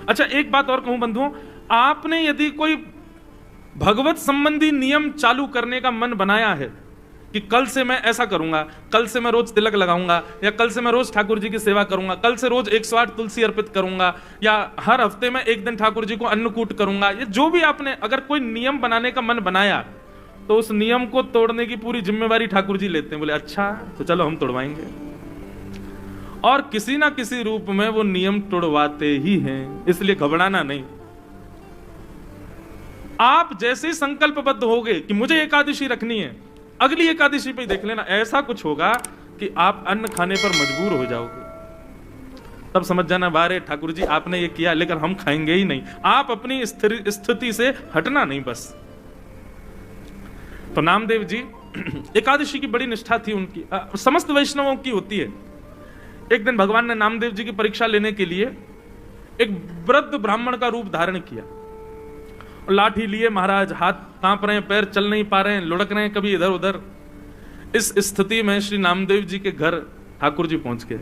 अच्छा, एक बात और कहूं बंधुओं, आपने यदि कोई भगवत संबंधी नियम चालू करने का मन बनाया है कि कल से मैं ऐसा करूंगा, कल से मैं रोज तिलक लगाऊंगा, या कल से मैं रोज ठाकुर जी की सेवा करूंगा, कल से रोज 108 तुलसी अर्पित करूंगा, या हर हफ्ते में एक दिन ठाकुर जी को अन्नकूट करूंगा, ये जो भी आपने अगर कोई नियम बनाने का मन बनाया, तो उस नियम को तोड़ने की पूरी जिम्मेवारी ठाकुर जी लेते हैं। बोले अच्छा, तो चलो हम तोड़वाएंगे। और किसी ना किसी रूप में वो नियम तोड़वाते ही हैं, इसलिए घबराना नहीं। आप जैसे ही संकल्पबद्ध होगे कि मुझे एकादशी रखनी है, अगली एकादशी पे देख लेना ऐसा कुछ होगा कि आप अन्न खाने पर मजबूर हो जाओगे। तब समझ जाना, बारे ठाकुर जी आपने ये किया लेकिन हम खाएंगे ही नहीं। आप अपनी स्थिति से हटना नहीं बस। तो नामदेव जी, एकादशी की बड़ी निष्ठा थी उनकी, समस्त वैष्णवों की होती है। एक दिन भगवान ने नामदेव जी की परीक्षा लेने के लिए एक वृद्ध ब्राह्मण का रूप धारण किया। लाठी लिए महाराज, हाथ कांप रहे हैं, पैर चल नहीं पा रहे हैं, लुढ़क रहे हैं कभी इधर उधर। इस स्थिति में श्री नामदेव जी के घर ठाकुर जी पहुंच गए।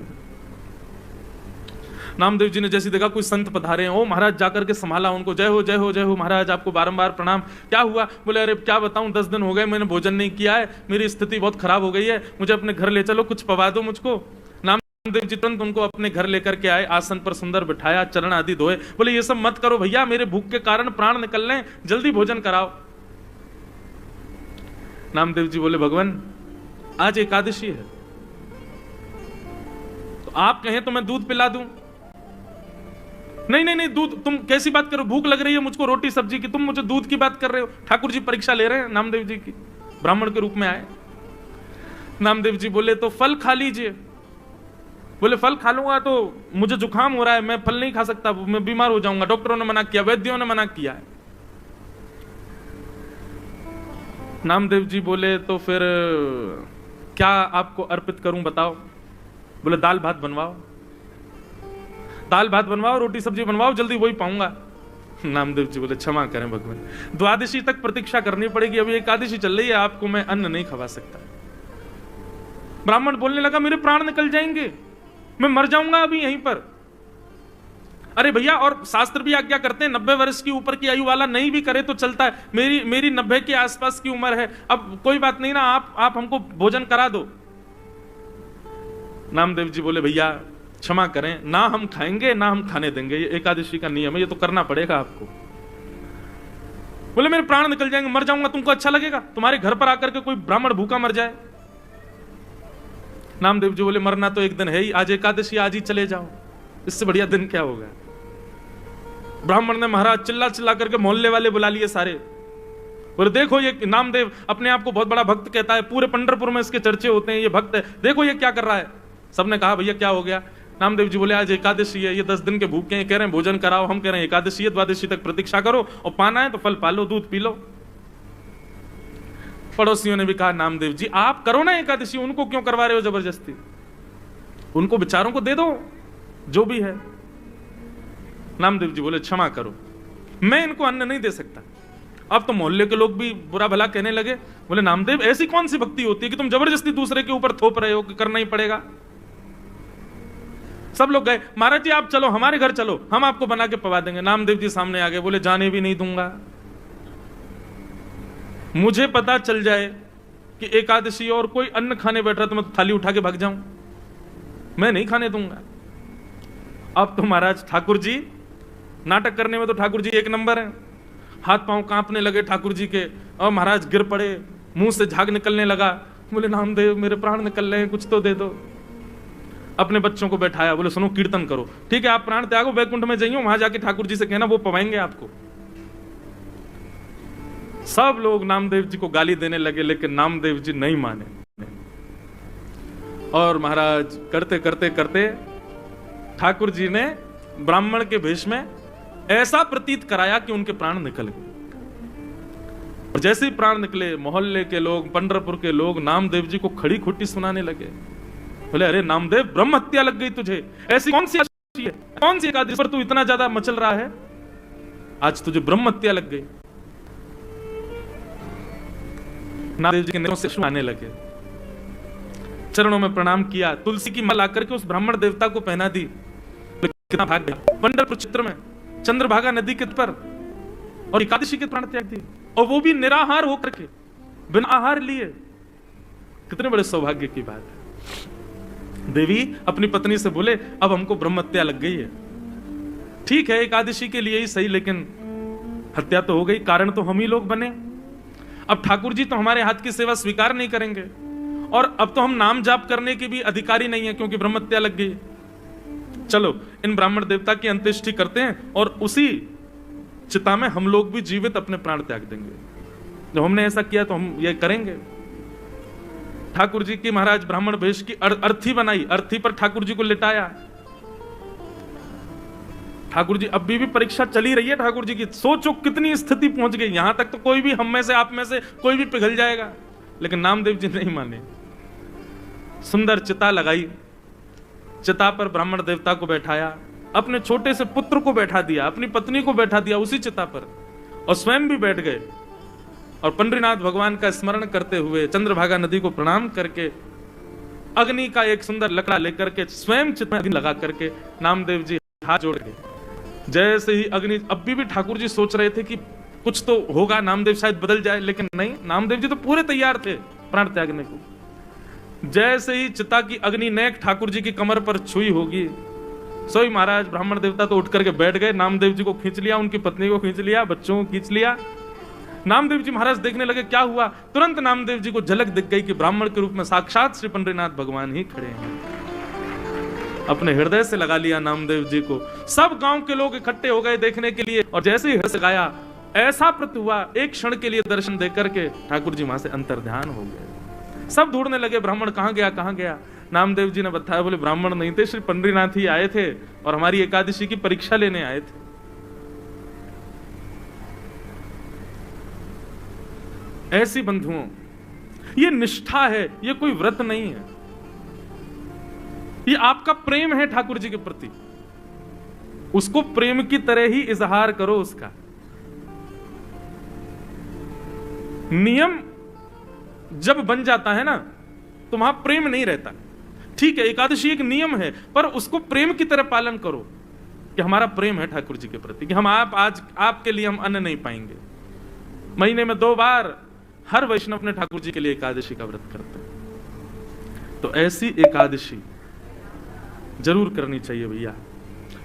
नामदेव जी ने जैसी देखा कोई संत पधारे हैं, ओ महाराज जाकर के संभाला उनको, जय हो जय हो जय हो महाराज, आपको बारंबार प्रणाम। क्या हुआ? बोले अरे क्या बताऊं, 10 दिन हो गए मैंने भोजन नहीं किया है, मेरी स्थिति बहुत खराब हो गई है, मुझे अपने घर ले चलो, कुछ पवा दो मुझको। नामदेव जी तुरंत उनको अपने घर लेकर के आए, आसन पर सुंदर बिठाया, चरण आदि धोए। बोले ये सब मत करो भैया, मेरे भूख के कारण प्राण निकल रहे हैं, जल्दी भोजन कराओ। नामदेव जी बोले भगवान आज एकादशी है, तो आप कहें तो मैं दूध पिला दूं। नहीं नहीं नहीं, दूध, तुम कैसी बात करो, भूख लग रही है मुझको रोटी सब्जी की, तुम मुझे दूध की बात कर रहे हो। ठाकुर जी परीक्षा ले रहे हैं नामदेव जी की, ब्राह्मण के रूप में आए। नामदेव जी बोले तो फल खा लीजिए। बोले फल खा लूंगा तो मुझे जुकाम हो रहा है, मैं फल नहीं खा सकता, मैं बीमार हो जाऊंगा, डॉक्टरों ने मना किया, वैद्यों ने मना किया है। नामदेव जी बोले तो फिर क्या आपको अर्पित करूं बताओ। बोले दाल भात बनवाओ, दाल भात बनवाओ, रोटी सब्जी बनवाओ, जल्दी वही पाऊंगा। नामदेव जी बोले क्षमा करें भगवान, द्वादशी तक प्रतीक्षा करनी पड़ेगी, अभी एकादशी चल रही है, आपको मैं अन्न नहीं खवा सकता। ब्राह्मण बोलने लगा मेरे प्राण निकल जाएंगे, मैं मर जाऊंगा अभी यहीं पर। अरे भैया, और शास्त्र भी आज्ञा करते हैं 90 वर्ष की ऊपर की आयु वाला नहीं भी करे तो चलता है, मेरी 90 के आसपास की उम्र है, अब कोई बात नहीं ना, आप हमको भोजन करा दो। नामदेव जी बोले भैया क्षमा करें, ना हम खाएंगे ना हम खाने देंगे, ये एकादशी का नियम है, ये तो करना पड़ेगा आपको। बोले मेरे प्राण निकल जाएंगे, मर जाऊंगा, तुमको अच्छा लगेगा तुम्हारे घर पर आकर के कोई ब्राह्मण भूखा मर जाए? नामदेव जी बोले मरना तो एक दिन है ही, आज एकादशी, आज ही चले जाओ, इससे बढ़िया दिन क्या होगा। ब्राह्मण ने महाराज चिल्ला चिल्ला करके मोहल्ले वाले बुला लिए सारे। बोले देखो ये नामदेव अपने आप को बहुत बड़ा भक्त कहता है, पूरे पंढरपुर में इसके चर्चे होते हैं, ये भक्त है, देखो ये क्या कर रहा है। सबने कहा भैया क्या हो गया? नामदेव जी बोले आज एकादशी है, ये 10 दिन के भूखे हैं, कह रहे हैं भोजन कराओ, हम कह रहे हैं एकादशी है, द्वादशी तक प्रतीक्षा करो, और पाना है तो फल पालो, दूध पी लो। पड़ोसियों ने भी कहा नामदेव जी आप करो ना एकादशी, उनको क्यों करवा रहे हो जबरदस्ती, उनको बेचारों को दे दो जो भी है। नामदेव जी बोले क्षमा करो, मैं इनको अन्न नहीं दे सकता। अब तो मोहल्ले के लोग भी बुरा भला कहने लगे। बोले नामदेव ऐसी कौन सी भक्ति होती है कि तुम जबरदस्ती दूसरे के ऊपर थोप रहे हो कि करना ही पड़ेगा। सब लोग गए, महाराज जी आप चलो हमारे घर चलो, हम आपको बना के पवा देंगे। नामदेव जी सामने आ गए, बोले जाने भी नहीं दूंगा, मुझे पता चल जाए कि एकादशी और कोई अन्न खाने बैठ रहा तो मैं थाली उठा के भाग जाऊं, मैं नहीं खाने दूंगा। अब तो महाराज ठाकुर जी नाटक करने में तो ठाकुर जी एक नंबर है, हाथ पांव कांपने लगे ठाकुर जी के, और महाराज गिर पड़े, मुंह से झाग निकलने लगा। बोले नामदेव मेरे प्राण निकल रहे हैं, कुछ तो दे दो। अपने बच्चों को बैठाया, बोले सुनो कीर्तन करो, ठीक है आप प्राण त्यागो, वैकुंठ में जाइयो, वहां जाके ठाकुर जी से कहना वो पवाएंगे आपको। सब लोग नामदेव जी को गाली देने लगे, लेकिन नामदेव जी नहीं माने। और महाराज करते करते करते ठाकुर जी ने ब्राह्मण के भेष में ऐसा प्रतीत कराया कि उनके प्राण निकल गए। और जैसे ही प्राण निकले, मोहल्ले के लोग, पंढरपुर के लोग नामदेव जी को खड़ी खुट्टी सुनाने लगे। बोले अरे नामदेव ब्रह्म हत्या लग गई तुझे, ऐसी कौन सी एकादशी है, कौन सी एकादशी पर तू इतना ज्यादा मचल रहा है, आज तुझे ब्रह्म हत्या लग गई। नामदेव जी के नेत्रों से आने लगे, चरणों में प्रणाम किया, तुलसी की माला करके उस ब्राह्मण देवता को पहना दी। कितना भाग गया पंढरपुर चित्र में, चंद्रभागा नदी के पर, और एकादशी के प्राण त्याग दिए, और वो भी निराहार होकर के, बिना आहार लिए। कितने बड़े सौभाग्य की बात है। देवी अपनी पत्नी से बोले अब हमको ब्रह्महत्या लग गई है, ठीक है एकादशी के लिए ही सही, लेकिन हत्या तो हो गई, कारण तो हम ही लोग बने। अब ठाकुर जी तो हमारे हाथ की सेवा स्वीकार नहीं करेंगे, और अब तो हम नाम जाप करने के भी अधिकारी नहीं है क्योंकि ब्रह्महत्या लग गई। चलो इन ब्राह्मण देवता की अंत्येष्टि करते हैं और उसी चिता में हम लोग भी जीवित अपने प्राण त्याग देंगे। जब हमने ऐसा किया तो हम ये करेंगे। ठाकुर जी की महाराज ब्राह्मण वेश की अर्थी बनाई, अर्थी पर ठाकुर जी को लिटाया। ठाकुर जी अभी भी परीक्षा चली रही है ठाकुर जी की। सोचो कितनी स्थिति पहुंच गई, यहां तक तो कोई भी हम में से आप में से कोई भी पिघल जाएगा, लेकिन नामदेव जी नहीं माने। सुंदर चिता लगाई, चिता पर ब्राह्मण देवता को बैठाया, अपने छोटे से पुत्र को बैठा दिया, अपनी पत्नी को बैठा दिया उसी चिता पर, और स्वयं भी बैठ गए, और पंडरीनाथ भगवान का स्मरण करते हुए चंद्रभागा नदी को प्रणाम करके अग्नि का एक सुंदर लकड़ा लेकर के स्वयं चिता में लगा करके नामदेव जी हाथ जोड़ गए। जैसे ही अग्नि, अभी भी ठाकुर जी सोच रहे थे कि कुछ तो होगा, नामदेव शायद बदल जाए, लेकिन नहीं, नामदेव जी तो पूरे तैयार थे प्राण त्यागने को। जैसे ही चिता की अग्नि नेक ठाकुर जी की कमर पर छुई होगी, सोई महाराज ब्राह्मण देवता तो उठ करके बैठ गए, नामदेव जी को खींच लिया, उनकी पत्नी को खींच लिया, बच्चों को खींच लिया। नामदेव जी महाराज देखने लगे क्या हुआ, तुरंत नामदेव जी को झलक दिख गई कि ब्राह्मण के रूप में साक्षात श्री पंडरीनाथ भगवान ही खड़े हैं। अपने हृदय से लगा लिया नामदेव जी को। सब गांव के लोग इकट्ठे हो गए देखने के लिए, और जैसे ही हृदय से गाया ऐसा प्रतीत हुआ, एक क्षण के लिए दर्शन देकर के ठाकुर जी वहां से अंतर्ध्यान हो गए। सब ढूंढने लगे ब्राह्मण कहां गया कहां गया। नामदेव जी ने बताया, बोले ब्राह्मण नहीं थे, श्री पंडरीनाथ ही आए थे और हमारी एकादशी की परीक्षा लेने आए थे। ऐसी बंधुओं, ये निष्ठा है, ये कोई व्रत नहीं है, ये आपका प्रेम है ठाकुर जी के प्रति। उसको प्रेम की तरह ही इजहार करो उसका। नियम जब बन जाता है ना तो वहां प्रेम नहीं रहता। ठीक है एकादशी एक नियम है, पर उसको प्रेम की तरह पालन करो कि हमारा प्रेम है ठाकुर जी के प्रति, कि हम आज आपके लिए हम अन्न नहीं पाएंगे। महीने में 2 बार हर वैष्णव अपने ठाकुर जी के लिए एकादशी का व्रत करते हैं। तो ऐसी एकादशी जरूर करनी चाहिए भैया।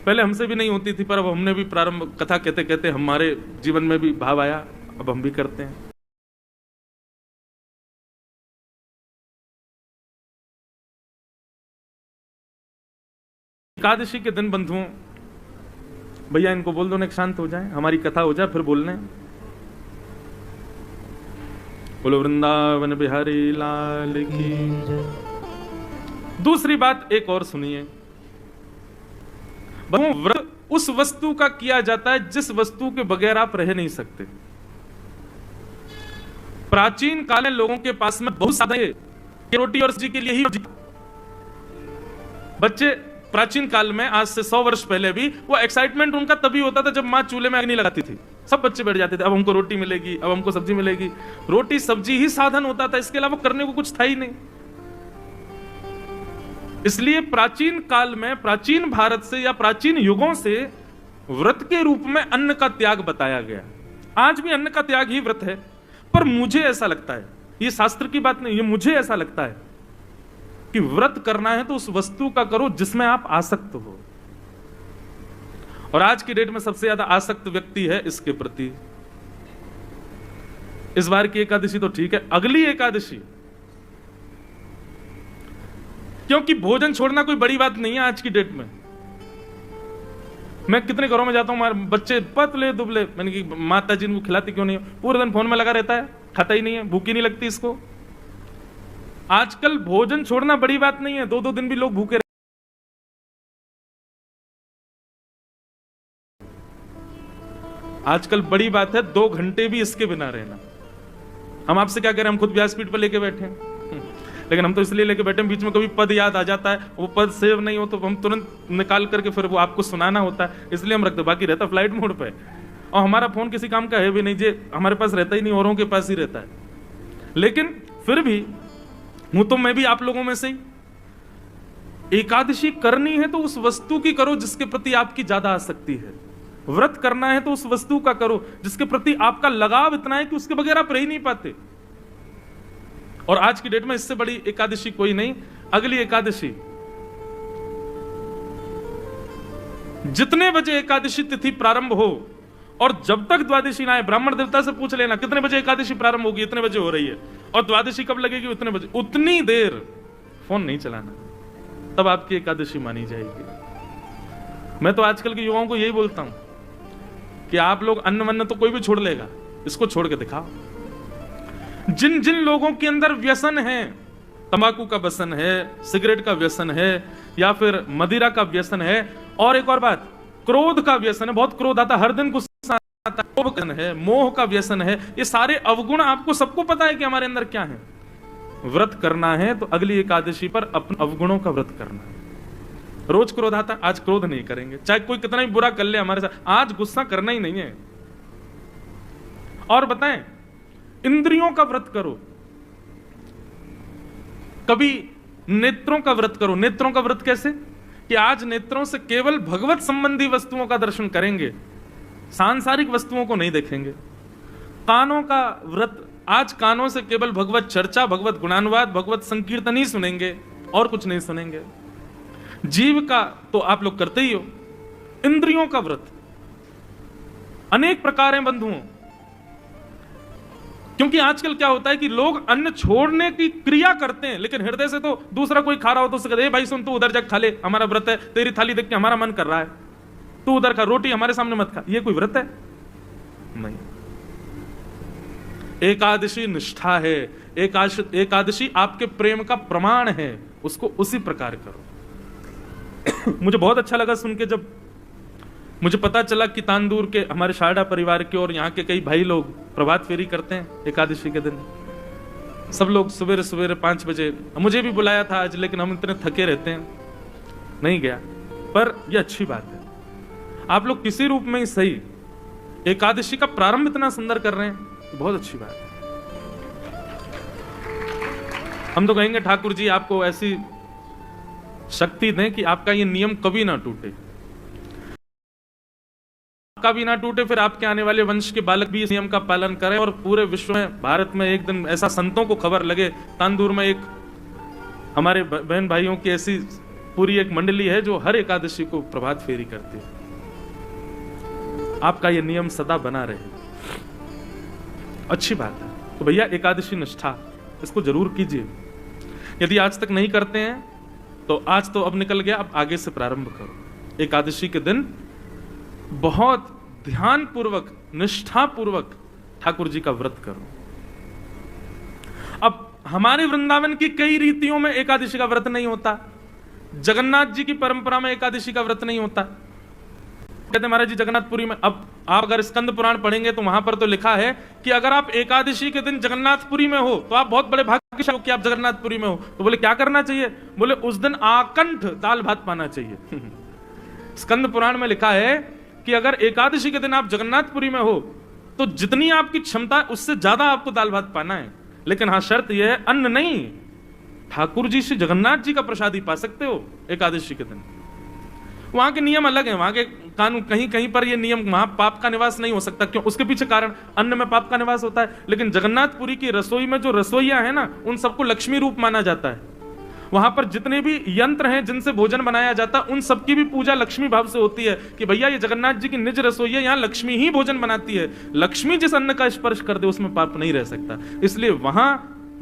पहले हमसे भी नहीं होती थी, पर अब हमने भी प्रारंभ, कथा कहते कहते हमारे जीवन में भी भाव आया, अब हम भी करते हैं। एकादशी के दिन बंधुओं, भैया इनको बोल दो ना शांत हो जाए, हमारी कथा हो जाए, फिर बोलने। बोलो वृंदावन बिहारी लाल की। दूसरी बात एक और सुनिए, व्रत उस वस्तु का किया जाता है जिस वस्तु के बगैर आप रह नहीं सकते। प्राचीन काल में लोगों के पास में बहुत साधन है कि रोटी और सब्जी के लिए ही। बच्चे प्राचीन काल में, आज से 100 वर्ष पहले भी, वो एक्साइटमेंट उनका तभी होता था जब मां चूल्हे में अग्नि लगाती थी। सब बच्चे बैठ जाते थे, अब हमको रोटी मिलेगी, अब हमको सब्जी मिलेगी। रोटी सब्जी ही साधन होता था, इसके अलावा करने को कुछ था ही नहीं। इसलिए प्राचीन काल में, प्राचीन भारत से या प्राचीन युगों से व्रत के रूप में अन्न का त्याग बताया गया। आज भी अन्न का त्याग ही व्रत है, पर मुझे ऐसा लगता है, ये शास्त्र की बात नहीं, ये मुझे ऐसा लगता है कि व्रत करना है तो उस वस्तु का करो जिसमें आप आसक्त हो। और आज की डेट में सबसे ज्यादा आसक्त व्यक्ति है इसके प्रति। इस बार की एकादशी तो ठीक है, अगली एकादशी, क्योंकि भोजन छोड़ना कोई बड़ी बात नहीं है आज की डेट में। मैं कितने घरों में जाता हूं, हमारे बच्चे पतले दुबले, मैंने कि माता जी इनको खिलाती क्यों नहीं, पूरे दिन फोन में लगा रहता है, खाता ही नहीं है, भूख ही नहीं लगती इसको। आजकल भोजन छोड़ना बड़ी बात नहीं है, 2-2 दिन भी लोग भूखे। आजकल बड़ी बात है 2 घंटे भी इसके बिना रहना। हम आपसे क्या कह रहे हैं, हम खुद व्यासपीठ पर लेके बैठे हैं, लेकिन हम तो इसलिए लेके बैठे हैं, बीच में कभी पद याद आ जाता है, वो पद सेव नहीं हो तो हम तुरंत निकाल करके फिर वो आपको सुनाना होता है, इसलिए हम रखते, बाकी रहता फ्लाइट मोड पे। और हमारा फोन किसी काम का है भी नहीं, जे हमारे पास रहता ही नहीं, औरों के पास ही रहता है। लेकिन फिर भी हूं तो मैं भी आप लोगों में से ही। एकादशी करनी है तो उस वस्तु की करो जिसके प्रति आपकी ज्यादा आसक्ति है। व्रत करना है तो उस वस्तु का करो जिसके प्रति आपका लगाव इतना है कि उसके बगैर आप रह ही नहीं पाते। और आज की डेट में इससे बड़ी एकादशी कोई नहीं। अगली एकादशी, जितने बजे एकादशी तिथि प्रारंभ हो और जब तक द्वादशी ना आए, ब्राह्मण देवता से पूछ लेना कितने बजे एकादशी प्रारंभ होगी, इतने बजे हो रही है, और द्वादशी कब लगेगी, उतने बजे। उतनी देर फोन नहीं चलाना, तब आपकी एकादशी मानी जाएगी। मैं तो आजकल के युवाओं को यही बोलता हूं कि आप लोग अन्न वन्न तो कोई भी छोड़ लेगा, इसको छोड़ के दिखाओ। जिन जिन लोगों के अंदर व्यसन है, तंबाकू का व्यसन है, सिगरेट का व्यसन है, या फिर मदिरा का व्यसन है, और एक और बात, क्रोध का व्यसन है, बहुत क्रोध आता, हर दिन गुस्सा आता है, मोह का व्यसन है, ये सारे अवगुण आपको सबको पता है कि हमारे अंदर क्या है। व्रत करना है तो अगली एकादशी पर अपने अवगुणों का व्रत करना है। रोज क्रोध आता, आज क्रोध नहीं करेंगे, चाहे कोई कितना ही बुरा कर ले हमारे साथ, आज गुस्सा करना ही नहीं है। और बताएं, इंद्रियों का व्रत करो, कभी नेत्रों का व्रत करो। नेत्रों का व्रत कैसे कि आज नेत्रों से केवल भगवत संबंधी वस्तुओं का दर्शन करेंगे, सांसारिक वस्तुओं को नहीं देखेंगे। कानों का व्रत, आज कानों से केवल भगवत चर्चा, भगवत गुणानुवाद, भगवत संकीर्तन ही सुनेंगे और कुछ नहीं सुनेंगे। जीव का तो आप लोग करते ही हो। इंद्रियों का व्रत अनेक प्रकार हैं बंधुओं, क्योंकि आजकल क्या होता है कि लोग अन्न छोड़ने की क्रिया करते हैं, लेकिन हृदय से तो दूसरा कोई खा रहा हो तो उससे कहते, भाई सुन, तू उधर जा खा ले, हमारा व्रत है, तेरी थाली देख के हमारा मन कर रहा है, तू उधर खा, रोटी हमारे सामने मत खा। ये कोई व्रत है? नहीं। एकादशी निष्ठा है, एकादशी आपके प्रेम का प्रमाण है, उसको उसी प्रकार करो। मुझे बहुत अच्छा लगा सुन के, जब मुझे पता चला कि तांदूर के हमारे शारदा परिवार के और यहाँ के कई भाई लोग प्रभात फेरी करते हैं एकादशी के दिन। सब लोग सवेरे सवेरे 5 बजे, मुझे भी बुलाया था आज, लेकिन हम इतने थके रहते हैं, नहीं गया। पर यह अच्छी बात है, आप लोग किसी रूप में ही सही एकादशी का प्रारंभ इतना सुंदर कर रहे हैं, बहुत अच्छी बात है। हम तो कहेंगे ठाकुर जी आपको ऐसी शक्ति दें कि आपका ये नियम कभी ना टूटे, का भी ना टूटे, फिर आपके आने वाले वंश के बालक भी इस नियम का पालन करें, और पूरे विश्व में, भारत में एक दिन ऐसा संतों को खबर लगे। तांदूर में एक हमारे बहन भाइयों की ऐसी पूरी एक मंडली है जो हर एकादशी को प्रभात फेरी करती है। आपका ये नियम सदा बना रहे, अच्छी बात है। तो भैया एकादशी निष्ठा इसको जरूर कीजिए। यदि आज तक नहीं करते हैं तो आज तो अब निकल गया, अब आगे से प्रारंभ करो। एकादशी के दिन बहुत ध्यान पूर्वक, निष्ठा पूर्वक ठाकुर जी का व्रत करो। अब हमारे वृंदावन की कई रीतियों में एकादशी का व्रत नहीं होता, जगन्नाथ जी की परंपरा में एकादशी का व्रत नहीं होता। कहते महाराज जी जगन्नाथपुरी में, अब आप अगर स्कंद पुराण पढ़ेंगे तो वहां पर तो लिखा है कि अगर आप एकादशी के दिन जगन्नाथपुरी में हो तो आप बहुत बड़े भाग्यशाली हो कि आप जगन्नाथपुरी में हो। तो बोले क्या करना चाहिए? बोले उस दिन आकंठ दाल भात पाना चाहिए। स्कंद पुराण में लिखा है कि अगर एकादशी के दिन आप जगन्नाथपुरी में हो तो जितनी आपकी क्षमता है उससे ज्यादा आपको दाल भात पाना है, लेकिन हाँ शर्त यह है अन्न नहीं, ठाकुर जी से जगन्नाथ जी का प्रसाद ही पा सकते हो एकादशी के दिन। वहां के नियम अलग हैं, वहां के कानून, कहीं कहीं पर ये नियम, वहां पाप का निवास नहीं हो सकता। क्यों? उसके पीछे कारण, अन्न में पाप का निवास होता है, लेकिन जगन्नाथपुरी की रसोई में जो रसोइया है ना, उन सबको लक्ष्मी रूप माना जाता है। वहां पर जितने भी यंत्र हैं जिनसे भोजन बनाया जाता है, उन सबकी भी पूजा लक्ष्मी भाव से होती है कि भैया ये जगन्नाथ जी की निज रसोई है, यहाँ लक्ष्मी ही भोजन बनाती है। लक्ष्मी जिस अन्न का स्पर्श कर दे उसमें पाप नहीं रह सकता, इसलिए वहां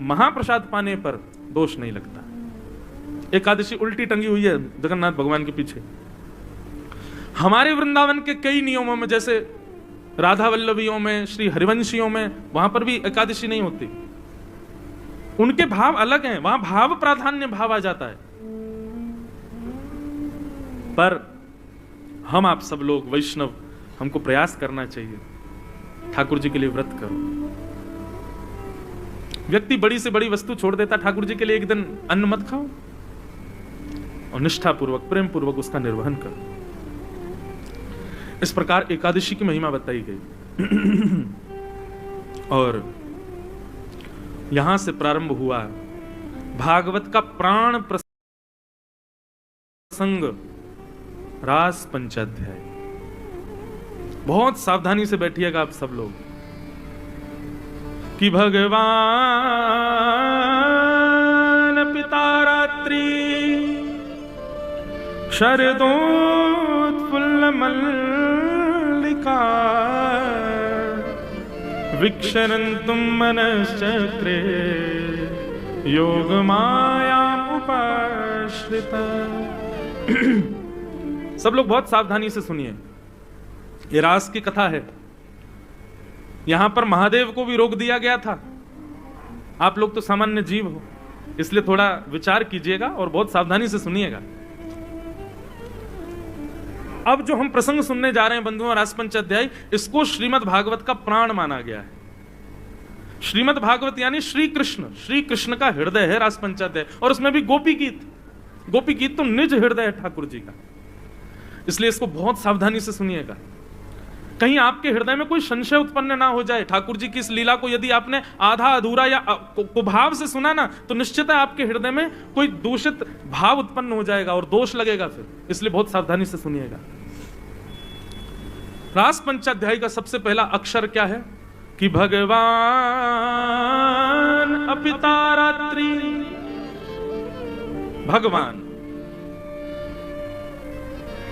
महाप्रसाद पाने पर दोष नहीं लगता। एकादशी उल्टी टंगी हुई है जगन्नाथ भगवान के पीछे। हमारे वृंदावन के कई नियमों में, जैसे राधा वल्लभियों में, श्री हरिवंशियों में, वहां पर भी एकादशी नहीं होती। उनके भाव अलग हैं, वहां भाव प्राधान्य भाव आ जाता है। पर हम आप सब लोग वैष्णव, हमको प्रयास करना चाहिए, ठाकुर जी के लिए व्रत करो। व्यक्ति बड़ी से बड़ी वस्तु छोड़ देता, ठाकुर जी के लिए एक दिन अन्न मत खाओ और निष्ठा पूर्वक, प्रेम पूर्वक उसका निर्वहन करो। इस प्रकार एकादशी की महिमा बताई गई। और यहां से प्रारंभ हुआ भागवत का प्राण प्रसंग रास पंचाध्याय। बहुत सावधानी से बैठिएगा आप सब लोग कि भगवान पिता रात्रि शरदोत्फुल्ल मल्लिका विक्षरन्तुं मनश्चक्रे योग मायाम् उपाश्रिता। सब लोग बहुत सावधानी से सुनिए, ये रास की कथा है। यहां पर महादेव को भी रोक दिया गया था। आप लोग तो सामान्य जीव हो, इसलिए थोड़ा विचार कीजिएगा और बहुत सावधानी से सुनिएगा। अब जो हम प्रसंग सुनने जा रहे हैं बंधुओं, रास पंचाध्याय, इसको श्रीमद् भागवत का प्राण माना गया है। श्रीमद् भागवत यानी श्री कृष्ण का हृदय है रास पंचाध्याय, और उसमें भी गोपी गीत तो निज हृदय है ठाकुर जी का। इसलिए इसको बहुत सावधानी से सुनिएगा, कहीं आपके हृदय में कोई संशय उत्पन्न ना हो जाए। ठाकुर जी की इस लीला को यदि आपने आधा अधूरा या कुभाव से सुना ना, तो निश्चित है आपके हृदय में कोई दूषित भाव उत्पन्न हो जाएगा और दोष लगेगा फिर। इसलिए बहुत सावधानी से सुनिएगा। रास पंचाध्याय का सबसे पहला अक्षर क्या है कि भगवान अपिता रात्रि।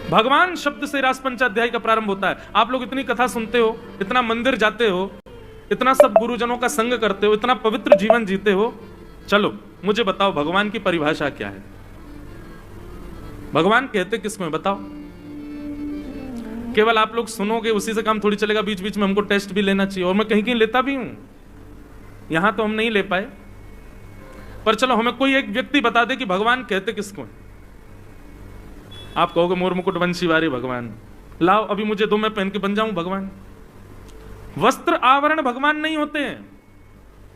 भगवान शब्द से रास पंचाध्याय का प्रारंभ होता है। आप लोग इतनी कथा सुनते हो, इतना मंदिर जाते हो, इतना सब गुरुजनों का संग करते हो, इतना पवित्र जीवन जीते हो, चलो मुझे बताओ भगवान की परिभाषा क्या है? भगवान कहते किसको है बताओ? केवल आप लोग सुनोगे उसी से काम थोड़ी चलेगा, बीच बीच में हमको टेस्ट भी लेना चाहिए, और मैं कहीं कहीं लेता भी हूं। यहां तो हम नहीं ले पाए, पर चलो हमें कोई एक व्यक्ति बता दे कि भगवान कहते किसको है। आप कहोगे मोर मुकुट वंशी वारे भगवान, लाओ अभी मुझे दो, मैं पहन के बन जाऊं भगवान। वस्त्र आवरण भगवान नहीं होते हैं।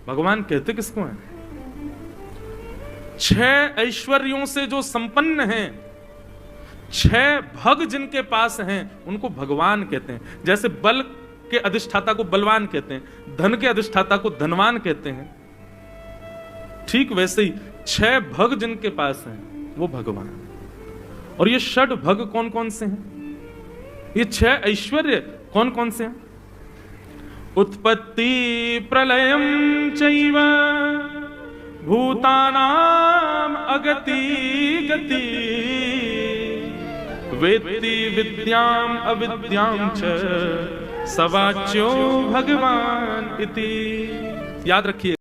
भगवान कहते किसको हैं? 6 ऐश्वर्यों से जो संपन्न हैं, 6 भग जिनके पास हैं, उनको भगवान कहते हैं। जैसे बल के अधिष्ठाता को बलवान कहते हैं, धन के अधिष्ठाता को धनवान कहते हैं, ठीक वैसे ही 6 भग जिनके पास हैं वो भगवान। और ये 6 भग कौन कौन से हैं? ये 6 ऐश्वर्य कौन कौन से हैं? उत्पत्ति प्रलयम चैव भूतानाम अगति गति वेत्ति विद्याम अविद्याम च सवाच्यो भगवान इति। याद रखिए।